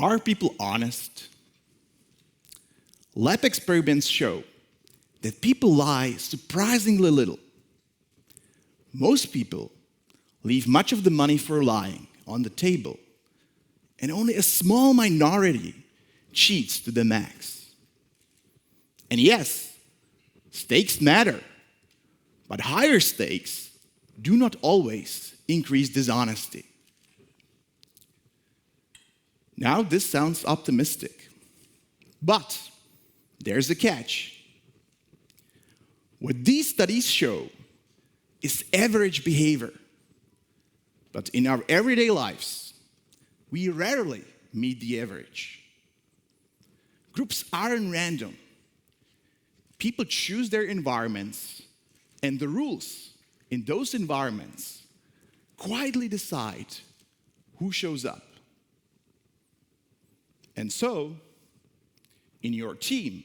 Are people honest? Lab experiments show that people lie surprisingly little. Most people leave much of the money for lying on the table, and only a small minority cheats to the max. And yes, stakes matter, but higher stakes do not always increase dishonesty. Now, this sounds optimistic, but there's a catch. What these studies show is average behavior. But in our everyday lives, we rarely meet the average. Groups aren't random. People choose their environments, and the rules in those environments quietly decide who shows up. And so, in your team,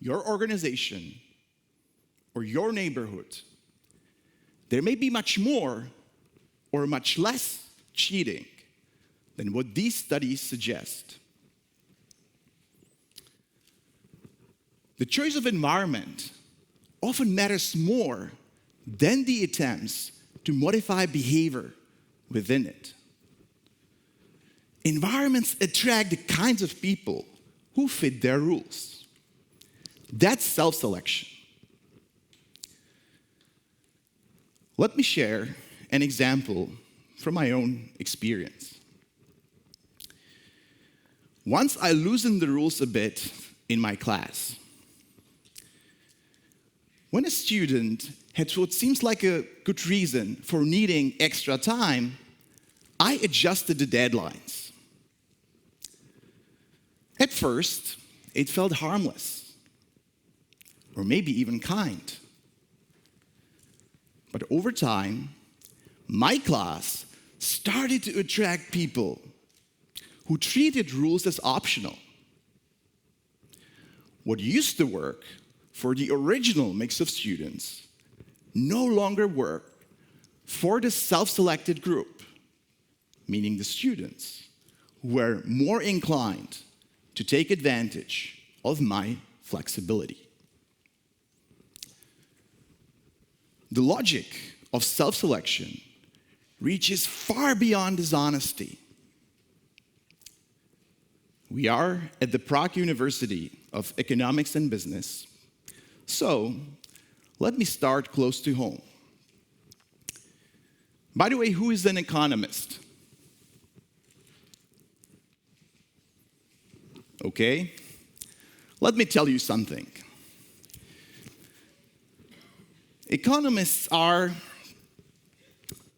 your organization, or your neighborhood, there may be much more or much less cheating than what these studies suggest. The choice of environment often matters more than the attempts to modify behavior within it. Environments attract the kinds of people who fit their rules. That's self-selection. Let me share an example from my own experience. Once I loosened the rules a bit in my class. When a student had what seems like a good reason for needing extra time, I adjusted the deadlines. At first, it felt harmless, or maybe even kind. But over time, my class started to attract people who treated rules as optional. What used to work for the original mix of students no longer worked for the self-selected group, meaning the students who were more inclined to take advantage of my flexibility. The logic of self-selection reaches far beyond dishonesty. We are at the Prague University of Economics and Business, so let me start close to home. By the way, who is an economist? Okay, let me tell you something. Economists are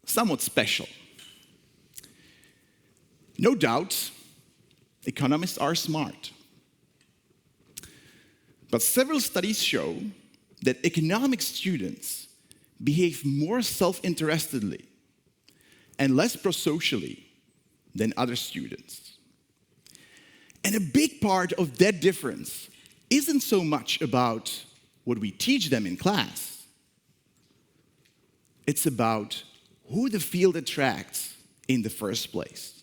somewhat special. No doubt, economists are smart. But several studies show that economics students behave more self-interestedly and less prosocially than other students. And a big part of that difference isn't so much about what we teach them in class. It's about who the field attracts in the first place.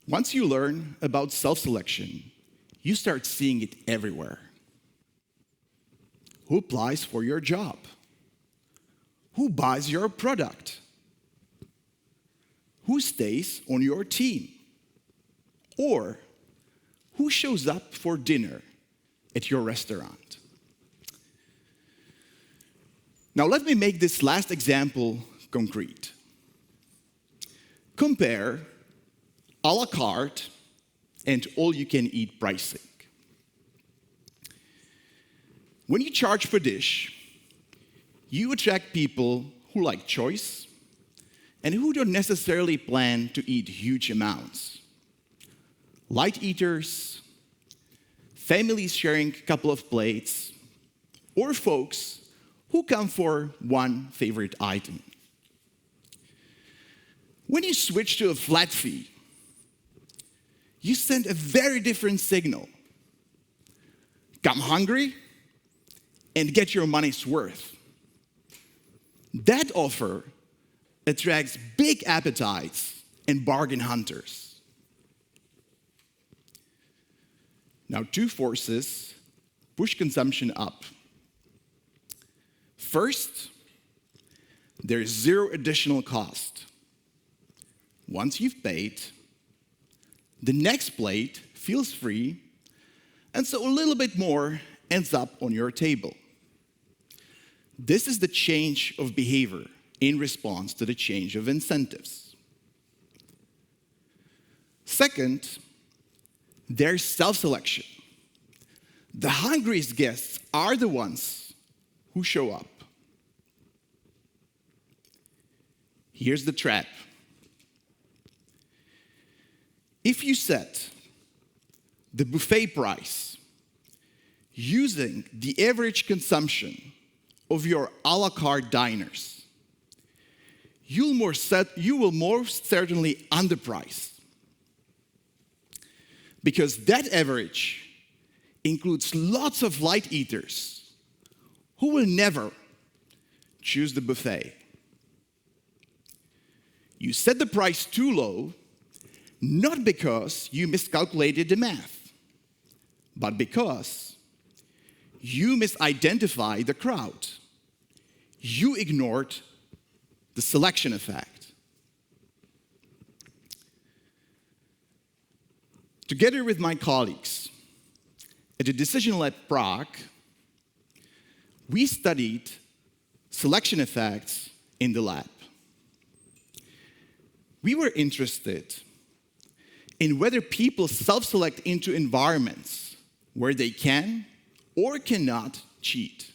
Once you learn about self-selection, you start seeing it everywhere. Who applies for your job? Who buys your product? Who stays on your team? Or who shows up for dinner at your restaurant? Now let me make this last example concrete. Compare a la carte and all-you-can-eat pricing. When you charge per dish, you attract people who like choice and who don't necessarily plan to eat huge amounts. Light eaters, families sharing a couple of plates, or folks who come for one favorite item. When you switch to a flat fee, you send a very different signal. Come hungry and get your money's worth. That offer attracts big appetites and bargain hunters. Now, two forces push consumption up. First, there's zero additional cost. Once you've paid, the next plate feels free, and so a little bit more ends up on your table. This is the change of behavior in response to the change of incentives. Second, there's self-selection. The hungriest guests are the ones who show up. Here's the trap. If you set the buffet price using the average consumption of your a la carte diners, you will more certainly underprice. Because that average includes lots of light eaters who will never choose the buffet. You set the price too low, not because you miscalculated the math, but because you misidentified the crowd. You ignored the selection effect. Together with my colleagues at the Decision Lab Prague, we studied selection effects in the lab. We were interested in whether people self-select into environments where they can or cannot cheat.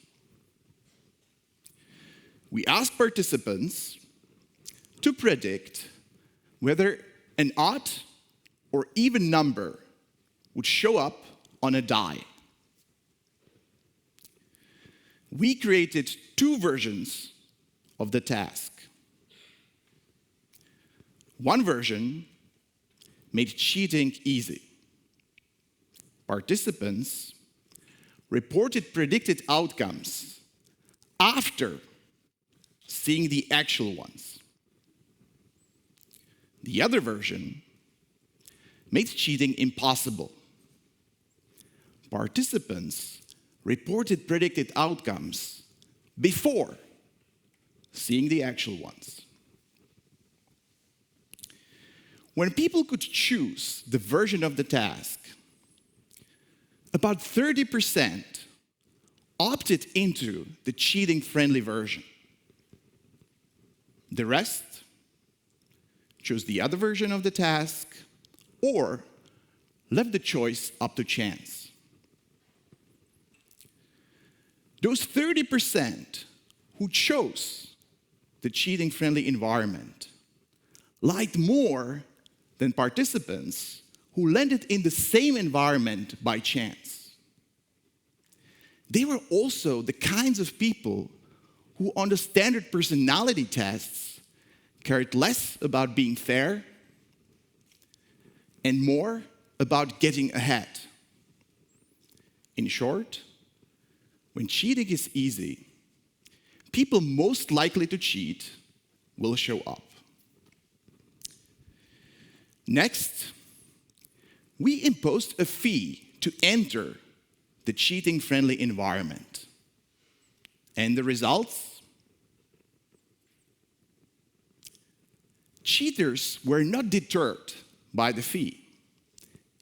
We asked participants to predict whether an odd or even number would show up on a die. We created two versions of the task. One version made cheating easy. Participants reported predicted outcomes after seeing the actual ones. The other version made cheating impossible. Participants reported predicted outcomes before seeing the actual ones. When people could choose the version of the task, about 30% opted into the cheating-friendly version. The rest chose the other version of the task or left the choice up to chance. Those 30% who chose the cheating-friendly environment liked more than participants who landed in the same environment by chance. They were also the kinds of people who on the standard personality tests cared less about being fair and more about getting ahead. In short, when cheating is easy, people most likely to cheat will show up. Next, we imposed a fee to enter the cheating-friendly environment. And the results? Cheaters were not deterred by the fee.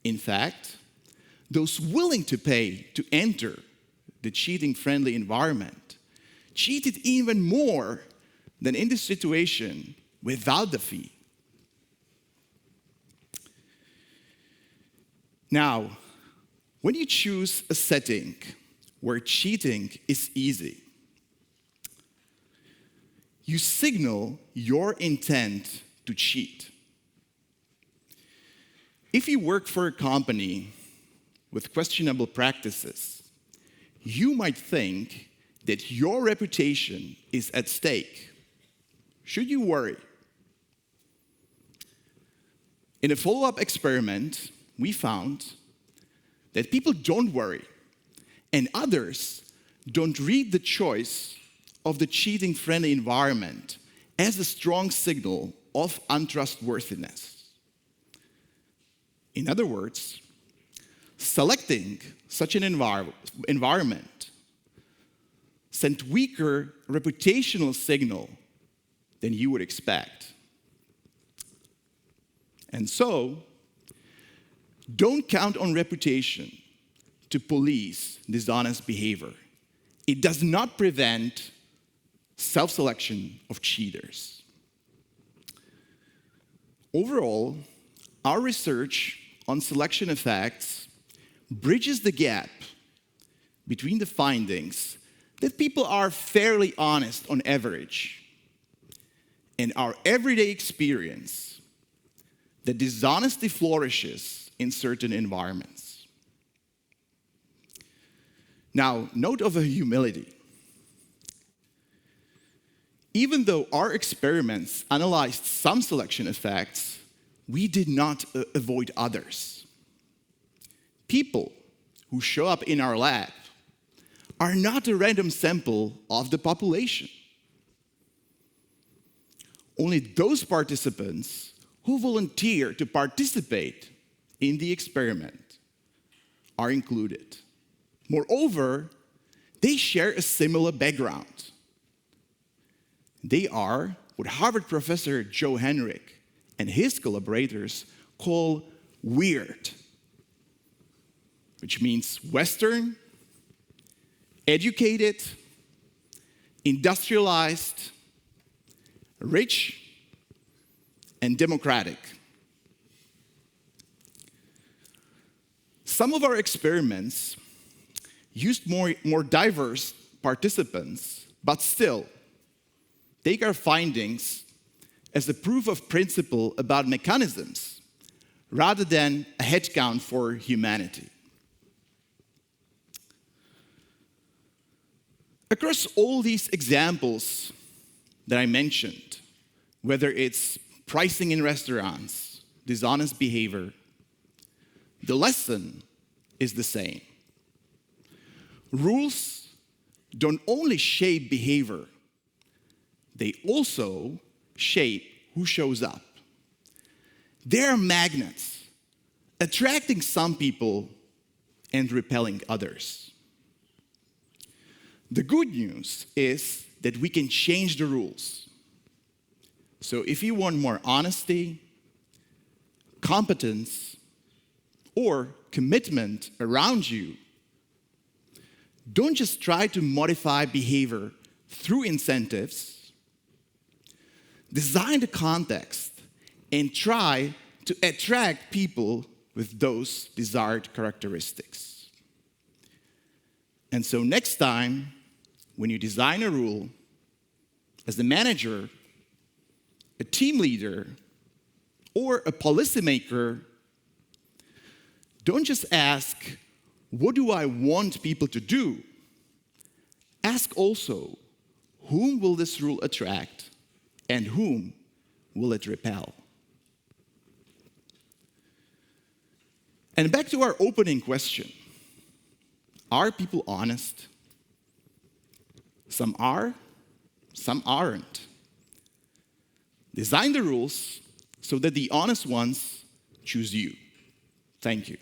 In fact, those willing to pay to enter the cheating-friendly environment cheated even more than in the situation without the fee. Now, when you choose a setting where cheating is easy, you signal your intent to cheat. If you work for a company with questionable practices, you might think that your reputation is at stake. Should you worry? In a follow-up experiment, we found that people don't worry, and others don't read the choice of the cheating-friendly environment as a strong signal of untrustworthiness. In other words, selecting such an environment sent weaker reputational signal than you would expect. And so, don't count on reputation to police dishonest behavior. It does not prevent self-selection of cheaters. Overall, our research on selection effects bridges the gap between the findings that people are fairly honest on average and our everyday experience that dishonesty flourishes in certain environments. Now, note of a humility. Even though our experiments analyzed some selection effects, we did not avoid others. People who show up in our lab are not a random sample of the population. Only those participants who volunteer to participate in the experiment are included. Moreover, they share a similar background. They are what Harvard professor Joe Henrich and his collaborators call weird, which means Western, educated, industrialized, rich, and democratic. Some of our experiments used more diverse participants, but still, take our findings as a proof of principle about mechanisms rather than a headcount for humanity. Across all these examples that I mentioned, whether it's pricing in restaurants, dishonest behavior, the lesson is the same. Rules don't only shape behavior, they also shape who shows up. They're magnets, attracting some people and repelling others. The good news is that we can change the rules. So if you want more honesty, competence, or commitment around you, don't just try to modify behavior through incentives. Design the context and try to attract people with those desired characteristics. And so next time, when you design a rule, as a manager, a team leader, or a policymaker, don't just ask, what do I want people to do? Ask also, whom will this rule attract and whom will it repel? And back to our opening question. Are people honest? Some are, some aren't. Design the rules so that the honest ones choose you. Thank you.